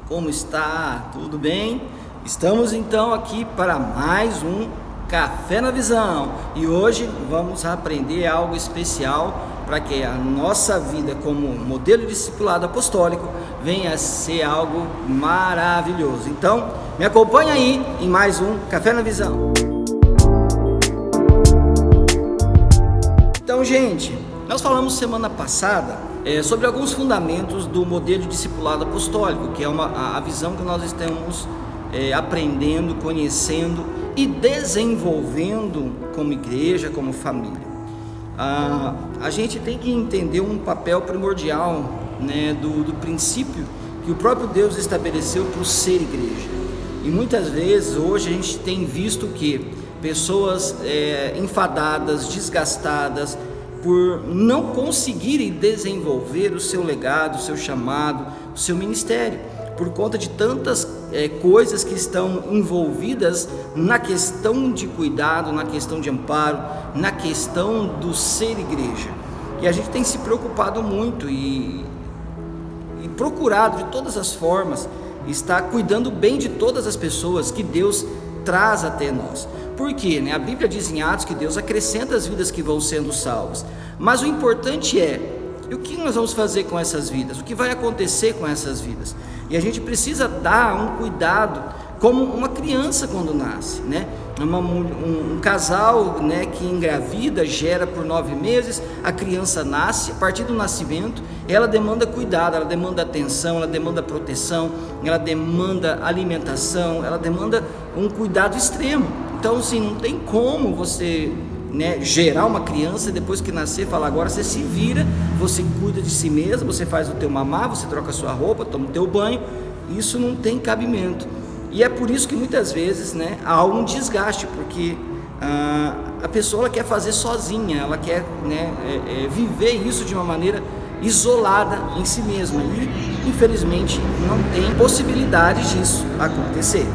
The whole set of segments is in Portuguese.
Como está? Tudo bem? Estamos então aqui para mais um Café na Visão e hoje vamos aprender algo especial para que a nossa vida como modelo discipulado apostólico venha a ser algo maravilhoso. Então, me acompanha aí em mais um Café na Visão. Então, gente, nós falamos semana passada sobre alguns fundamentos do modelo de discipulado apostólico, que é a visão que nós estamos aprendendo, conhecendo e desenvolvendo como igreja, como família. A gente tem que entender um papel primordial, né, do princípio que o próprio Deus estabeleceu para o ser igreja. E muitas vezes hoje a gente tem visto que pessoas enfadadas, desgastadas, por não conseguirem desenvolver o seu legado, o seu chamado, o seu ministério, por conta de tantas coisas que estão envolvidas na questão de cuidado, na questão de amparo, na questão do ser igreja. E a gente tem se preocupado muito e procurado de todas as formas estar cuidando bem de todas as pessoas que Deus traz até nós. Por quê? A Bíblia diz em Atos que Deus acrescenta as vidas que vão sendo salvas. Mas o importante é, o que nós vamos fazer com essas vidas? O que vai acontecer com essas vidas? E a gente precisa dar um cuidado, como uma criança quando nasce, né? Um casal, né, que engravida, gera por 9 meses, a criança nasce, a partir do nascimento, ela demanda cuidado, ela demanda atenção, ela demanda proteção, ela demanda alimentação, ela demanda um cuidado extremo. Então, assim, não tem como você, né, gerar uma criança e depois que nascer, falar agora você se vira, você cuida de si mesmo, você faz o teu mamar, você troca a sua roupa, toma o teu banho. Isso não tem cabimento. E é por isso que muitas vezes, né, há um desgaste, porque a pessoa ela quer fazer sozinha, ela quer, né, viver isso de uma maneira isolada em si mesma e infelizmente não tem possibilidade disso acontecer.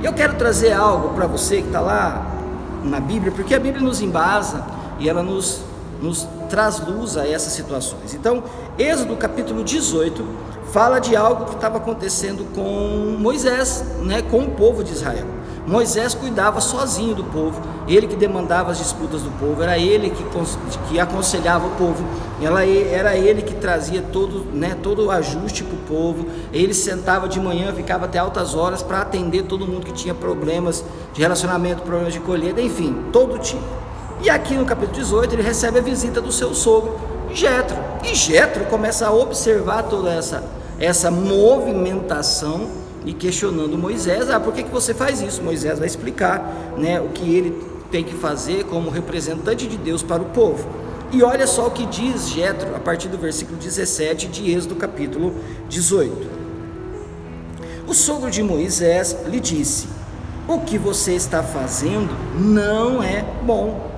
Eu quero trazer algo para você que está lá na Bíblia, porque a Bíblia nos embasa e ela nos traz luz a essas situações. Então, Êxodo capítulo 18 fala de algo que estava acontecendo com Moisés, né, com o povo de Israel. Moisés cuidava sozinho do povo, ele que demandava as disputas do povo, era ele que aconselhava o povo, era ele que trazia todo o ajuste para o povo. Ele sentava de manhã, ficava até altas horas para atender todo mundo que tinha problemas de relacionamento, problemas de colheita, enfim, todo tipo. E aqui no capítulo 18 ele recebe a visita do seu sogro, Jetro, e Jetro começa a observar toda essa movimentação e questionando Moisés. Por que você faz isso? Moisés vai explicar, né, o que ele tem que fazer como representante de Deus para o povo. E olha só o que diz Jetro a partir do versículo 17 de Êxodo capítulo 18. O sogro de Moisés lhe disse: o que você está fazendo não é bom.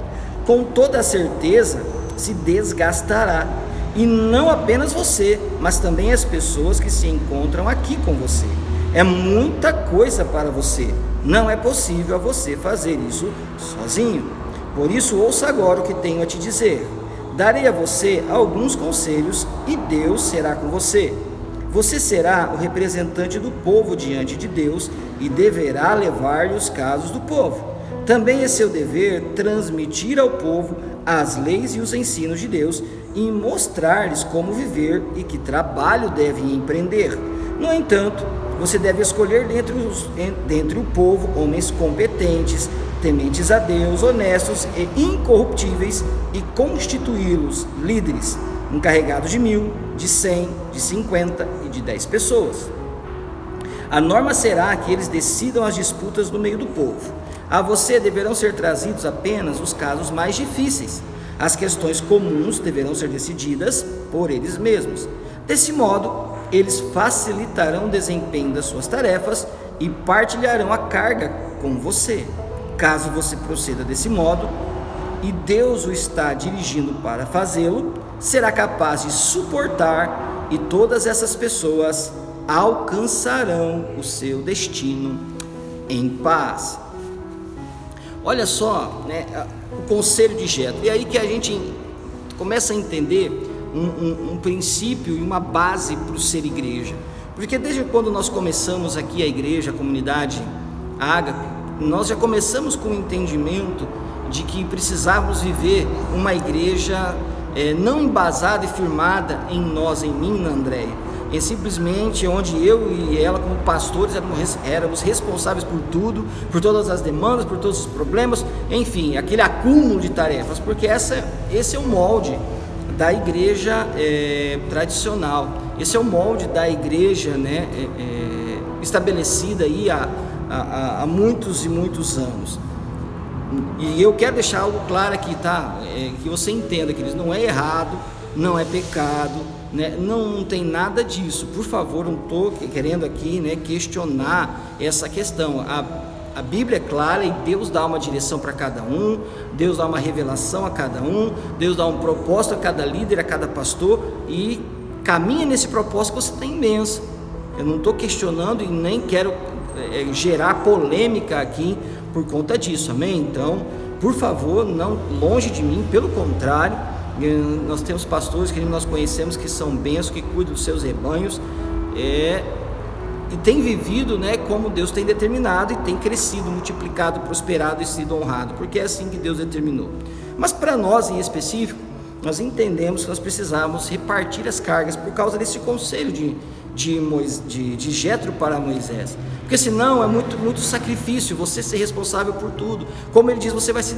Com toda certeza se desgastará, e não apenas você, mas também as pessoas que se encontram aqui com você. É muita coisa para você, não é possível a você fazer isso sozinho. Por isso ouça agora o que tenho a te dizer. Darei a você alguns conselhos e Deus será com você. Você será o representante do povo diante de Deus e deverá levar-lhe os casos do povo. Também é seu dever transmitir ao povo as leis e os ensinos de Deus e mostrar-lhes como viver e que trabalho devem empreender. No entanto, você deve escolher dentre o povo homens competentes, tementes a Deus, honestos e incorruptíveis e constituí-los líderes, encarregados de 1.000, de 100, de 50 e de 10 pessoas. A norma será que eles decidam as disputas no meio do povo. A você deverão ser trazidos apenas os casos mais difíceis. As questões comuns deverão ser decididas por eles mesmos. Desse modo, eles facilitarão o desempenho das suas tarefas e partilharão a carga com você. Caso você proceda desse modo, e Deus o está dirigindo para fazê-lo, será capaz de suportar, e todas essas pessoas alcançarão o seu destino em paz. Olha só, né, o conselho de Jetro. E aí que a gente começa a entender um princípio e uma base para o ser igreja. Porque desde quando nós começamos aqui a igreja, a comunidade Ágape, nós já começamos com o entendimento de que precisávamos viver uma igreja não embasada e firmada em nós, em mim, na Andréia, e simplesmente onde eu e ela, como pastores, éramos responsáveis por tudo, por todas as demandas, por todos os problemas, enfim, aquele acúmulo de tarefas, porque esse é o molde da igreja tradicional, esse é o molde da igreja, né, estabelecida aí há muitos e muitos anos. E eu quero deixar algo claro aqui, tá? Que você entenda que isso não é errado, não é pecado, né? Não tem nada disso. Por favor, não estou querendo aqui, né, questionar essa questão. A Bíblia é clara e Deus dá uma direção para cada um, Deus dá uma revelação a cada um, Deus dá um propósito a cada líder, a cada pastor, e caminha nesse propósito que você tem imenso. Eu não estou questionando e nem quero gerar polêmica aqui por conta disso, amém? Então, por favor, não longe de mim, pelo contrário, nós temos pastores que nós conhecemos que são bênçãos, que cuidam dos seus rebanhos, e tem vivido, né, como Deus tem determinado, e tem crescido, multiplicado, prosperado e sido honrado, porque é assim que Deus determinou. Mas para nós em específico, nós entendemos que nós precisamos repartir as cargas por causa desse conselho de Jétro para Moisés, porque senão é muito sacrifício você ser responsável por tudo. Como ele diz, você vai se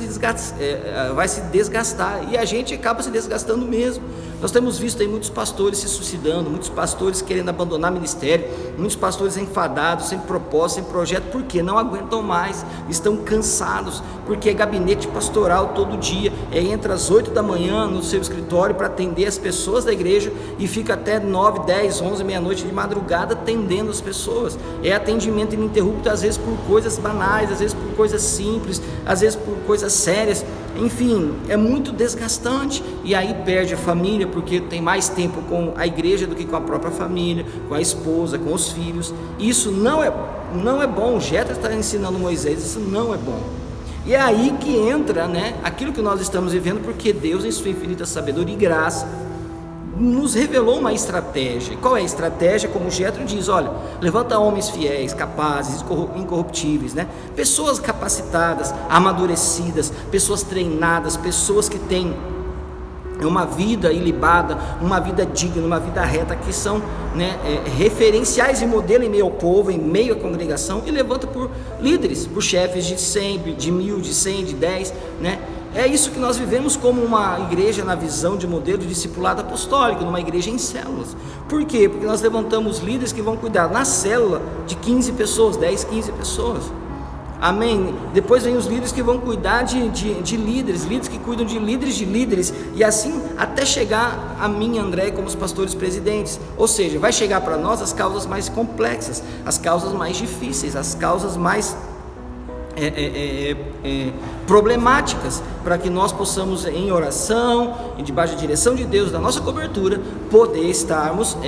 desgastar, e a gente acaba se desgastando mesmo. Nós temos visto aí muitos pastores se suicidando, muitos pastores querendo abandonar ministério, muitos pastores enfadados, sem propósito, sem projeto, porque não aguentam mais, estão cansados, porque é gabinete pastoral todo dia, entra às 8 da manhã no seu escritório para atender as pessoas da igreja e fica até 9, 10, 11, meia-noite de madrugada atendendo as pessoas. É atendimento ininterrupto, às vezes por coisas banais, às vezes por coisas simples, às vezes por coisas sérias, enfim, é muito desgastante, e aí perde a família, porque tem mais tempo com a igreja do que com a própria família, com a esposa, com os filhos. Isso não é bom. Jétro está ensinando Moisés, isso não é bom. E é aí que entra, né, aquilo que nós estamos vivendo, porque Deus, em sua infinita sabedoria e graça, nos revelou uma estratégia. E qual é a estratégia? Como Jétro diz, olha, levanta homens fiéis, capazes, incorruptíveis, né? Pessoas capacitadas, amadurecidas, pessoas treinadas, pessoas que têm uma vida ilibada, uma vida digna, uma vida reta, que são, né, referenciais e modelo em meio ao povo, em meio à congregação, e levanta por líderes, por chefes de 100, de 1000, de 100, de 10, né? É isso que nós vivemos como uma igreja na visão de modelo de discipulado apostólico, numa igreja em células. Por quê? Porque nós levantamos líderes que vão cuidar na célula de 15 pessoas, 10, 15 pessoas. Amém? Depois vem os líderes que vão cuidar de líderes que cuidam de líderes, e assim até chegar a mim, André, como os pastores presidentes. Ou seja, vai chegar para nós as causas mais complexas, as causas mais difíceis, as causas mais problemáticas, para que nós possamos, em oração e debaixo da direção de Deus, da nossa cobertura, poder estarmos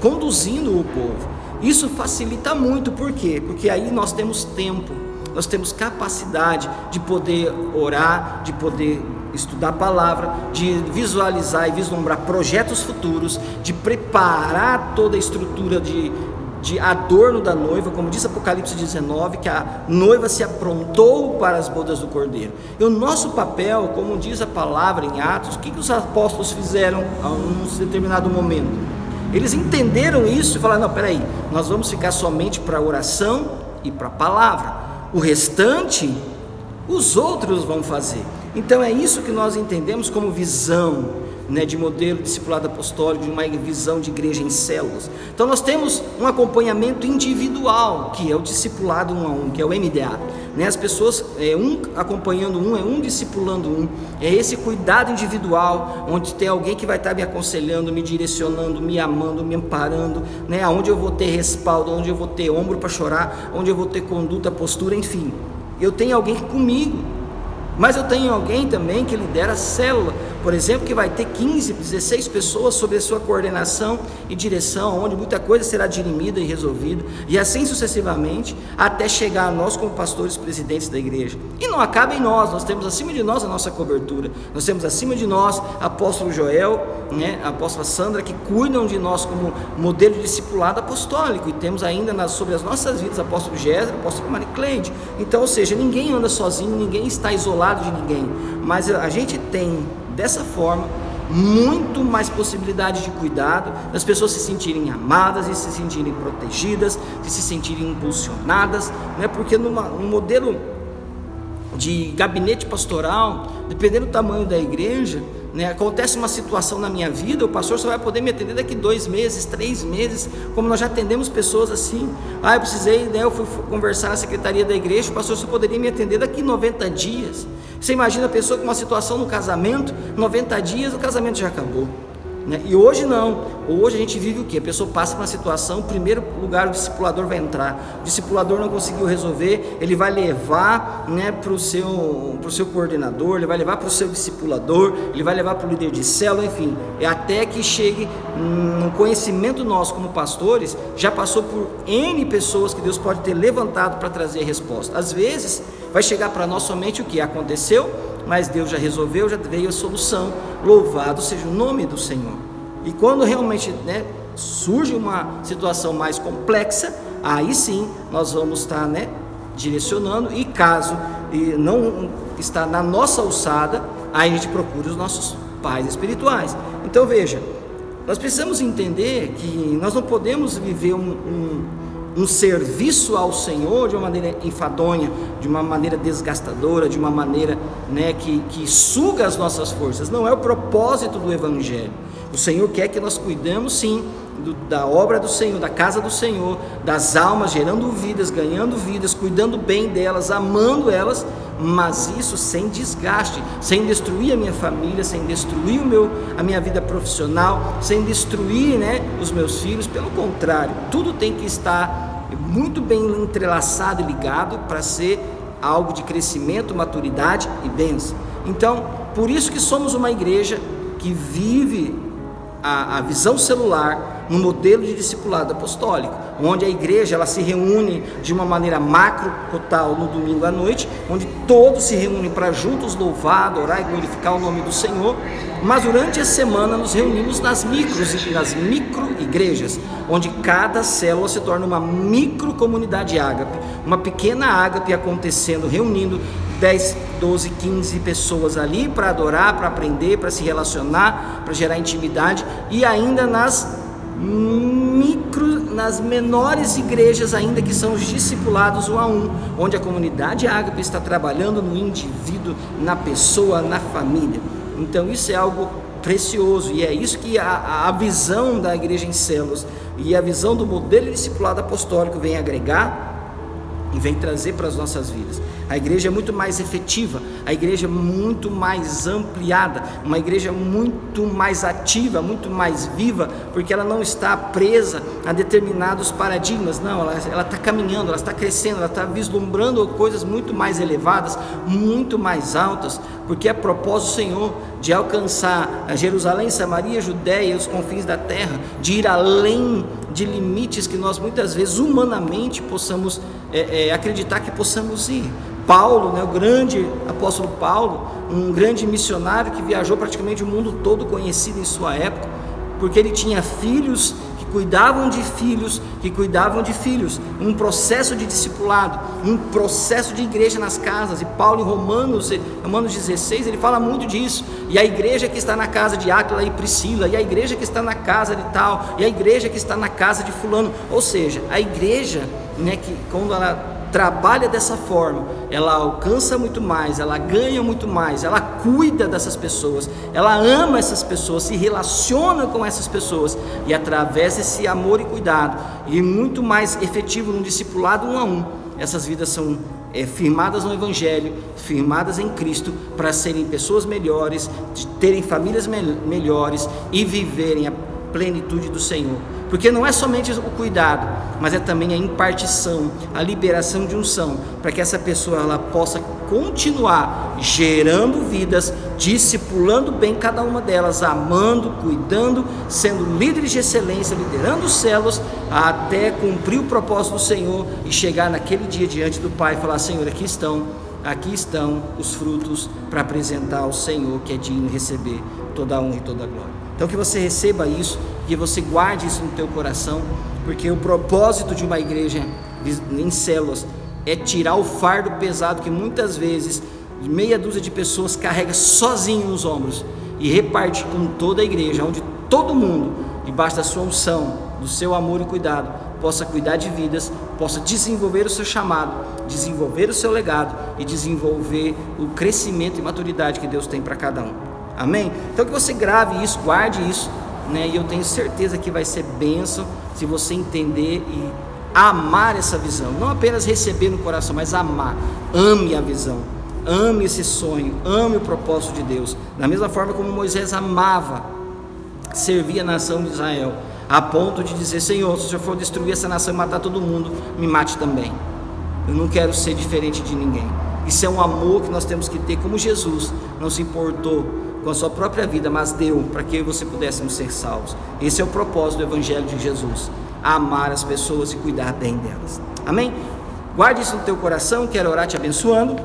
conduzindo o povo. Isso facilita muito. Por quê? Porque aí nós temos tempo, nós temos capacidade de poder orar, de poder estudar a palavra, de visualizar e vislumbrar projetos futuros, de preparar toda a estrutura de adorno da noiva, como diz Apocalipse 19, que a noiva se aprontou para as bodas do Cordeiro. E o nosso papel, como diz a palavra em Atos, o que os apóstolos fizeram a um determinado momento? Eles entenderam isso e falaram, não, peraí, nós vamos ficar somente para a oração e para a palavra, o restante os outros vão fazer. Então é isso que nós entendemos como visão, né, de modelo discipulado apostólico, de uma visão de igreja em células. Então nós temos um acompanhamento individual, que é o discipulado 1 a 1, que é o MDA, né? As pessoas, um acompanhando um discipulando um, é esse cuidado individual, onde tem alguém que vai estar me aconselhando, me direcionando, me amando, me amparando, né? Onde eu vou ter respaldo, onde eu vou ter ombro para chorar, onde eu vou ter conduta, postura, enfim, eu tenho alguém comigo. Mas eu tenho alguém também que lidera a célula, por exemplo, que vai ter 15, 16 pessoas sob a sua coordenação e direção, onde muita coisa será dirimida e resolvida, e assim sucessivamente, até chegar a nós como pastores presidentes da igreja. E não acaba em nós temos acima de nós a nossa cobertura, nós temos acima de nós apóstolo Joel, a apóstola Sandra, que cuidam de nós como modelo de discipulado apostólico, e temos ainda sobre as nossas vidas apóstolo Géser, apóstolo Maricleide. Então, ou seja, ninguém anda sozinho, ninguém está isolado de ninguém, mas a gente tem dessa forma muito mais possibilidade de cuidado, das pessoas se sentirem amadas, e se sentirem protegidas, de se sentirem impulsionadas, porque num modelo de gabinete pastoral, dependendo do tamanho da igreja, acontece uma situação na minha vida, o pastor só vai poder me atender daqui 2 meses, 3 meses, como nós já atendemos pessoas assim. Eu precisei, eu fui conversar na secretaria da igreja, o pastor só poderia me atender daqui 90 dias. Você imagina a pessoa com uma situação no casamento, 90 dias o casamento já acabou. E hoje não, hoje a gente vive o que? A pessoa passa por uma situação, em primeiro lugar o discipulador vai entrar, o discipulador não conseguiu resolver, ele vai levar para o seu coordenador, ele vai levar para o seu discipulador, ele vai levar para o líder de célula, enfim, até que chegue no conhecimento nosso como pastores, já passou por N pessoas que Deus pode ter levantado para trazer a resposta. Às vezes vai chegar para nós somente o que aconteceu, mas Deus já resolveu, já veio a solução, louvado seja o nome do Senhor. E quando realmente surge uma situação mais complexa, aí sim nós vamos estar direcionando, e caso não está na nossa alçada, aí a gente procura os nossos pais espirituais. Então veja, nós precisamos entender que nós não podemos viver um serviço ao Senhor de uma maneira enfadonha, de uma maneira desgastadora, de uma maneira que suga as nossas forças. Não é o propósito do Evangelho. O Senhor quer que nós cuidemos sim da obra do Senhor, da casa do Senhor, das almas, gerando vidas, ganhando vidas, cuidando bem delas, amando elas, mas isso sem desgaste, sem destruir a minha família, sem destruir a minha vida profissional, sem destruir os meus filhos. Pelo contrário, tudo tem que estar muito bem entrelaçado e ligado para ser algo de crescimento, maturidade e bênção. Então, por isso que somos uma igreja que vive a visão celular no modelo de discipulado apostólico, onde a igreja ela se reúne de uma maneira macro, total, no domingo à noite, onde todos se reúnem para juntos louvar, adorar e glorificar o nome do Senhor, mas durante a semana nos reunimos nas micro igrejas, onde cada célula se torna uma micro comunidade ágape, uma pequena ágape acontecendo, reunindo 10, 12, 15 pessoas ali para adorar, para aprender, para se relacionar, para gerar intimidade, e ainda nas menores igrejas ainda, que são os discipulados 1 a 1, onde a comunidade ágape está trabalhando no indivíduo, na pessoa, na família. Então isso é algo precioso, e é isso que a visão da igreja em células e a visão do modelo de discipulado apostólico vem agregar e vem trazer para as nossas vidas. A igreja é muito mais efetiva, a igreja é muito mais ampliada, uma igreja muito mais ativa, muito mais viva, porque ela não está presa a determinados paradigmas, não, ela está caminhando, ela está crescendo, ela está vislumbrando coisas muito mais elevadas, muito mais altas, porque é propósito do Senhor de alcançar a Jerusalém, Samaria, Judéia e os confins da terra, de ir além de limites que nós muitas vezes humanamente possamos acreditar que possamos ir. Paulo, o grande apóstolo Paulo, um grande missionário que viajou praticamente o mundo todo, conhecido em sua época, porque ele tinha filhos que cuidavam de filhos, que cuidavam de filhos, um processo de discipulado, um processo de igreja nas casas. E Paulo, em Romanos 16, ele fala muito disso, e a igreja que está na casa de Áquila e Priscila, e a igreja que está na casa de tal, e a igreja que está na casa de fulano. Ou seja, a igreja, que quando ela trabalha dessa forma, ela alcança muito mais, ela ganha muito mais, ela cuida dessas pessoas, ela ama essas pessoas, se relaciona com essas pessoas, e através desse amor e cuidado, e muito mais efetivo no discipulado 1 a 1, essas vidas são firmadas no Evangelho, firmadas em Cristo, para serem pessoas melhores, de terem famílias melhores e viverem a plenitude do Senhor. Porque não é somente o cuidado, mas é também a impartição, a liberação de unção, para que essa pessoa ela possa continuar gerando vidas, discipulando bem cada uma delas, amando, cuidando, sendo líderes de excelência, liderando os céus, até cumprir o propósito do Senhor e chegar naquele dia diante do Pai e falar: Senhor, aqui estão os frutos para apresentar ao Senhor, que é digno de receber toda a honra e toda a glória. Então que você receba isso, que você guarde isso no teu coração, porque o propósito de uma igreja em células é tirar o fardo pesado que muitas vezes meia dúzia de pessoas carrega sozinho nos ombros e reparte com toda a igreja, onde todo mundo, debaixo da sua unção, do seu amor e cuidado, possa cuidar de vidas, possa desenvolver o seu chamado, desenvolver o seu legado e desenvolver o crescimento e maturidade que Deus tem para cada um. Amém? Então que você grave isso, guarde isso, né? E eu tenho certeza que vai ser bênção se você entender e amar essa visão, não apenas receber no coração, mas amar. Ame a visão, ame esse sonho, ame o propósito de Deus, da mesma forma como Moisés amava servir a nação de Israel, a ponto de dizer: Senhor, se o Senhor for destruir essa nação e matar todo mundo, me mate também. Eu não quero ser diferente de ninguém. Isso é um amor que nós temos que ter, como Jesus não se importou com a sua própria vida, mas deu para que eu e você pudéssemos ser salvos. Esse é o propósito do Evangelho de Jesus: amar as pessoas e cuidar bem delas. Amém? Guarde isso no teu coração. Quero orar te abençoando.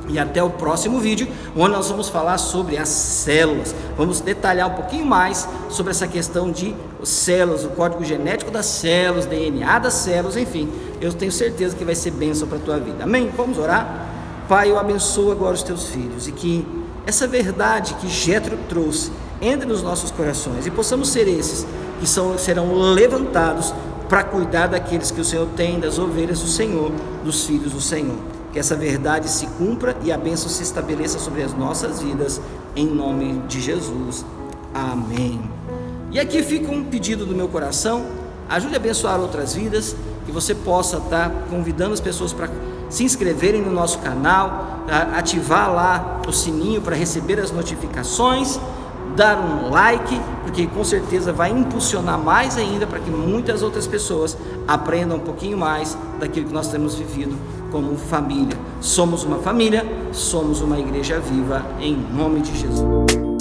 E até o próximo vídeo, onde nós vamos falar sobre as células. Vamos detalhar um pouquinho mais sobre essa questão de células, o código genético das células, DNA das células, enfim. Eu tenho certeza que vai ser bênção para a tua vida. Amém? Vamos orar? Pai, eu abençoo agora os teus filhos, e que essa verdade que Jétro trouxe entre nos nossos corações, e possamos ser esses que serão levantados para cuidar daqueles que o Senhor tem, das ovelhas do Senhor, dos filhos do Senhor. Que essa verdade se cumpra e a bênção se estabeleça sobre as nossas vidas, em nome de Jesus. Amém. E aqui fica um pedido do meu coração: ajude a abençoar outras vidas, que você possa estar convidando as pessoas para se inscreverem no nosso canal, ativar lá o sininho para receber as notificações, dar um like, porque com certeza vai impulsionar mais ainda para que muitas outras pessoas aprendam um pouquinho mais daquilo que nós temos vivido como família. Somos uma família, somos uma igreja viva, em nome de Jesus.